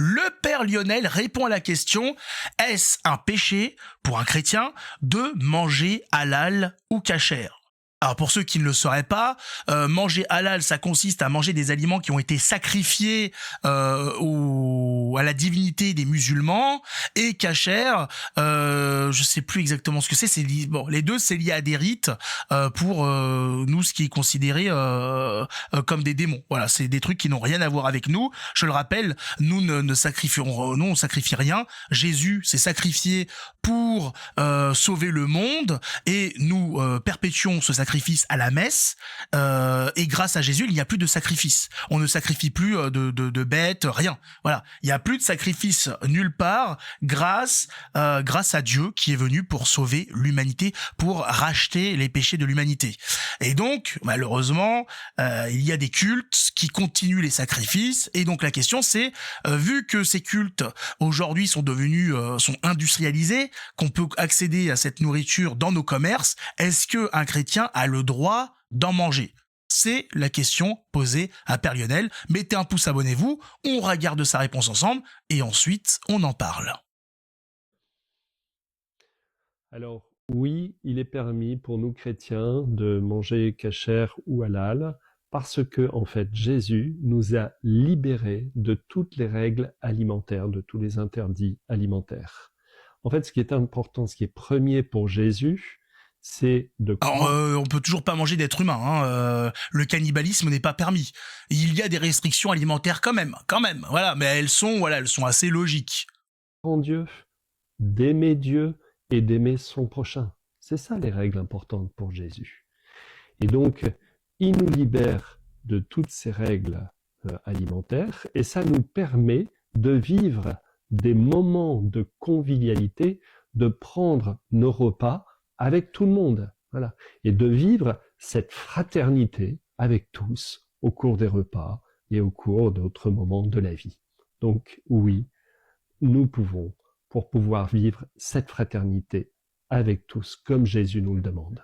le père Lionel répond à la question: est-ce un péché pour un chrétien de manger halal ou kasher? Alors pour ceux qui ne le sauraient pas, manger halal, ça consiste à manger des aliments qui ont été sacrifiés à la divinité des musulmans, et kasher, je sais plus exactement ce que c'est. Bon, les deux, c'est lié à des rites pour nous, ce qui est considéré comme des démons. Voilà, c'est des trucs qui n'ont rien à voir avec nous. Je le rappelle, nous on sacrifie rien. Jésus s'est sacrifié pour sauver le monde, et nous perpétuons ce sacrifice à la messe, et grâce à Jésus, il n'y a plus de sacrifice. On ne sacrifie plus de bêtes, rien. Voilà, il n'y a plus de sacrifice nulle part, grâce à Dieu qui est venu pour sauver l'humanité, pour racheter les péchés de l'humanité. Et donc, malheureusement, il y a des cultes qui continuent les sacrifices, et donc la question c'est, vu que ces cultes aujourd'hui sont industrialisés, qu'on peut accéder à cette nourriture dans nos commerces, est-ce qu'un chrétien a le droit d'en manger? C'est la question posée à Père Lionel. Mettez un pouce, abonnez-vous, on regarde sa réponse ensemble, et ensuite on en parle. Alors, oui, il est permis pour nous chrétiens de manger kasher ou halal, parce que, en fait, Jésus nous a libérés de toutes les règles alimentaires, de tous les interdits alimentaires. En fait, ce qui est important, ce qui est premier pour Jésus, c'est de... Alors, on peut toujours pas manger d'êtres humains, hein. Le cannibalisme n'est pas permis. Il y a des restrictions alimentaires quand même. Voilà, mais elles sont assez logiques. En Dieu, d'aimer Dieu et d'aimer son prochain. C'est ça les règles importantes pour Jésus. Et donc, il nous libère de toutes ces règles alimentaires, et ça nous permet de vivre des moments de convivialité, de prendre nos repas avec tout le monde, voilà, et de vivre cette fraternité avec tous au cours des repas et au cours d'autres moments de la vie. Donc oui, nous pouvons, pour pouvoir vivre cette fraternité avec tous, comme Jésus nous le demande.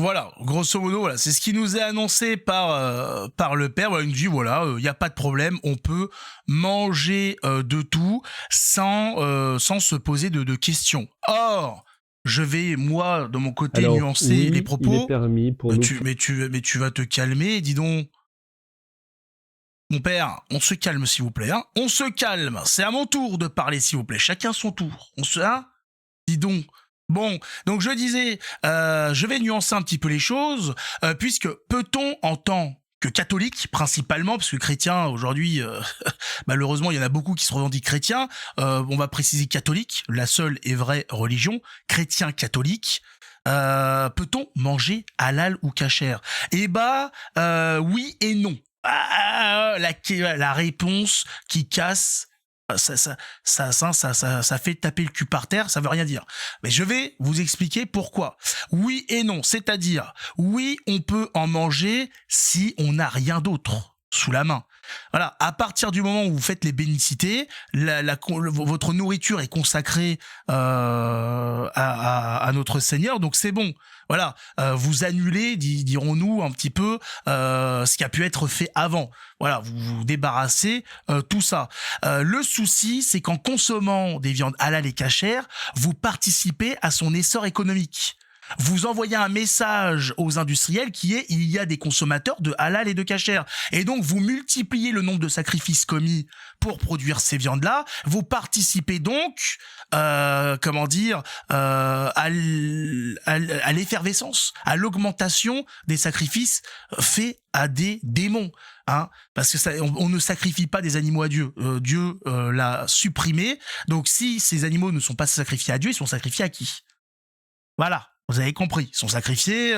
Voilà, grosso modo, voilà, c'est ce qui nous est annoncé par le père. Voilà, il nous dit voilà, il n'y a pas de problème, on peut manger de tout sans se poser de questions. Or, je vais moi de mon côté nuancer les propos. Il est permis pour nous. Mais tu vas te calmer, dis donc. Mon père, on se calme s'il vous plaît. Hein, on se calme. C'est à mon tour de parler s'il vous plaît. Chacun son tour. Dis donc. Bon, donc je disais, je vais nuancer un petit peu les choses, puisque peut-on, en tant que catholique principalement, parce que chrétien aujourd'hui, malheureusement il y en a beaucoup qui se revendiquent chrétiens, on va préciser catholique, la seule et vraie religion, chrétien catholique, peut-on manger halal ou kasher? Eh bah, oui et non. La réponse qui casse, ça fait taper le cul par terre, ça veut rien dire. Mais je vais vous expliquer pourquoi. Oui et non, c'est-à-dire, oui, on peut en manger si on n'a rien d'autre sous la main. Voilà, à partir du moment où vous faites les bénicités, votre nourriture est consacrée à notre Seigneur, donc c'est bon. Voilà, vous annulez, dirons-nous, un petit peu ce qui a pu être fait avant. Voilà, vous vous débarrassez tout ça. Le souci, c'est qu'en consommant des viandes halal et kasher, vous participez à son essor économique. Vous envoyez un message aux industriels qui est: il y a des consommateurs de halal et de kasher. Et donc, vous multipliez le nombre de sacrifices commis pour produire ces viandes-là. Vous participez donc, à l'effervescence, à l'augmentation des sacrifices faits à des démons. Hein, parce que on ne sacrifie pas des animaux à Dieu. Dieu l'a supprimé. Donc, si ces animaux ne sont pas sacrifiés à Dieu, ils sont sacrifiés à qui? Voilà. Vous avez compris, ils sont sacrifiés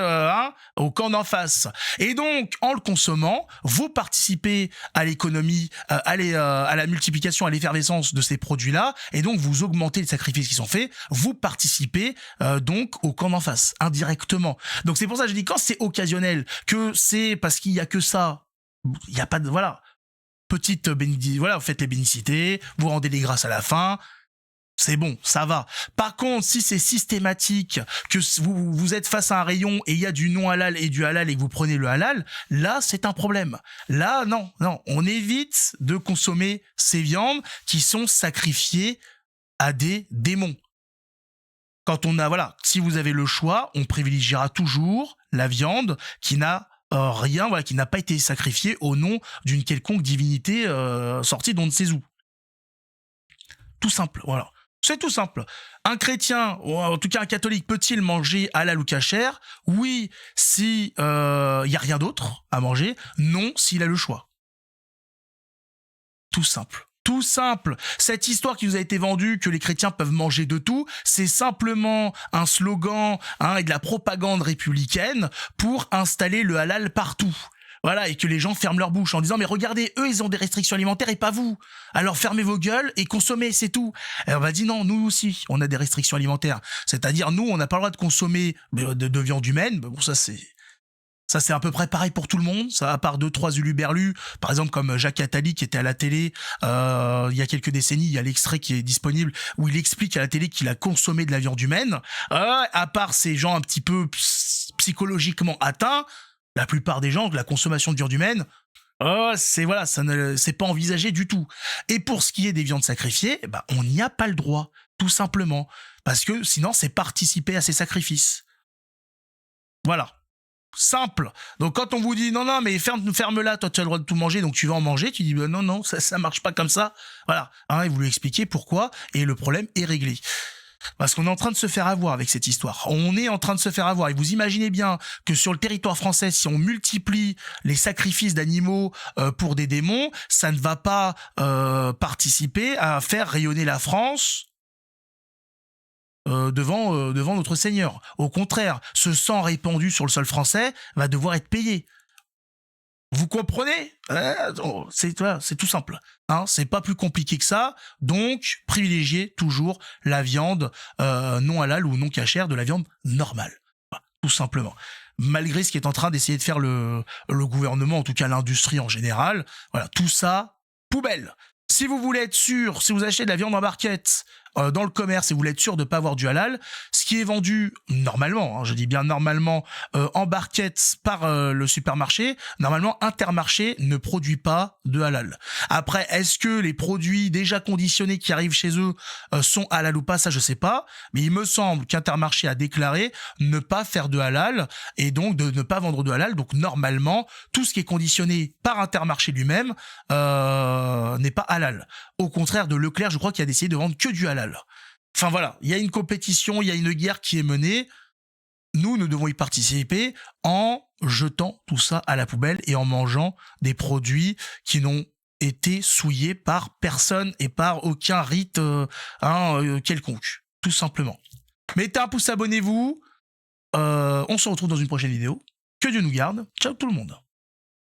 au camp d'en face. Et donc, en le consommant, vous participez à l'économie, à la multiplication, à l'effervescence de ces produits-là, et donc vous augmentez les sacrifices qui sont faits, vous participez donc au camp d'en face, indirectement. Donc c'est pour ça que je dis, quand c'est occasionnel, que c'est parce qu'il y a que ça, il n'y a pas de... Voilà, petite bénédiction, voilà, vous faites les bénicités, vous rendez les grâces à la fin, C'est bon, ça va. Par contre, si c'est systématique, que vous êtes face à un rayon et il y a du non halal et du halal et que vous prenez le halal, là, c'est un problème. Là, non, on évite de consommer ces viandes qui sont sacrifiées à des démons. Quand si vous avez le choix, on privilégiera toujours la viande qui n'a rien, qui n'a pas été sacrifiée au nom d'une quelconque divinité sortie d'on ne sait où. Tout simple, voilà. C'est tout simple. Un chrétien, ou en tout cas un catholique, peut-il manger halal ou kasher? Oui, si y a rien d'autre à manger. Non, s'il a le choix. Tout simple. Tout simple. Cette histoire qui nous a été vendue que les chrétiens peuvent manger de tout, c'est simplement un slogan et de la propagande républicaine pour installer le halal partout. Voilà, et que les gens ferment leur bouche en disant « Mais regardez, eux, ils ont des restrictions alimentaires et pas vous. Alors fermez vos gueules et consommez, c'est tout. » Et on va dire « Non, nous aussi, on a des restrictions alimentaires. » C'est-à-dire, nous, on n'a pas le droit de consommer de viande humaine. Bon, ça, c'est à peu près pareil pour tout le monde. Ça, à part 2-3 uluberlus, par exemple comme Jacques Attali qui était à la télé il y a quelques décennies, il y a l'extrait qui est disponible où il explique à la télé qu'il a consommé de la viande humaine. À part ces gens un petit peu psychologiquement atteints, la plupart des gens, la consommation de viande humaine, c'est pas envisagé du tout. Et pour ce qui est des viandes sacrifiées, on n'y a pas le droit, tout simplement. Parce que sinon, c'est participer à ces sacrifices. Voilà. Simple. Donc quand on vous dit non mais ferme-la, toi tu as le droit de tout manger, donc tu vas en manger, tu dis non, ça marche pas comme ça. Voilà. Et vous lui expliquez pourquoi et le problème est réglé. Parce qu'on est en train de se faire avoir avec cette histoire. On est en train de se faire avoir. Et vous imaginez bien que sur le territoire français, si on multiplie les sacrifices d'animaux pour des démons, ça ne va pas participer à faire rayonner la France devant notre Seigneur. Au contraire, ce sang répandu sur le sol français va devoir être payé. Vous comprenez? C'est tout simple. C'est pas plus compliqué que ça. Donc, privilégiez toujours la viande non halal ou non cachère de la viande normale. Voilà, tout simplement. Malgré ce qui est en train d'essayer de faire le gouvernement, en tout cas l'industrie en général. Voilà, tout ça, poubelle. Si vous voulez être sûr, si vous achetez de la viande en barquette dans le commerce et vous voulez être sûr de ne pas avoir du halal, ce qui est vendu normalement, je dis bien normalement, en barquette par le supermarché, normalement Intermarché ne produit pas de halal. Après, est-ce que les produits déjà conditionnés qui arrivent chez eux sont halal ou pas, ça je sais pas, mais il me semble qu'Intermarché a déclaré ne pas faire de halal et donc de ne pas vendre de halal. Donc normalement, tout ce qui est conditionné par Intermarché lui-même n'est pas halal. Au contraire de Leclerc, je crois qu'il a décidé de vendre que du halal. Enfin voilà, il y a une compétition, il y a une guerre qui est menée. Nous devons y participer en jetant tout ça à la poubelle et en mangeant des produits qui n'ont été souillés par personne et par aucun rite quelconque, tout simplement. Mettez un pouce, abonnez-vous. On se retrouve dans une prochaine vidéo. Que Dieu nous garde. Ciao tout le monde.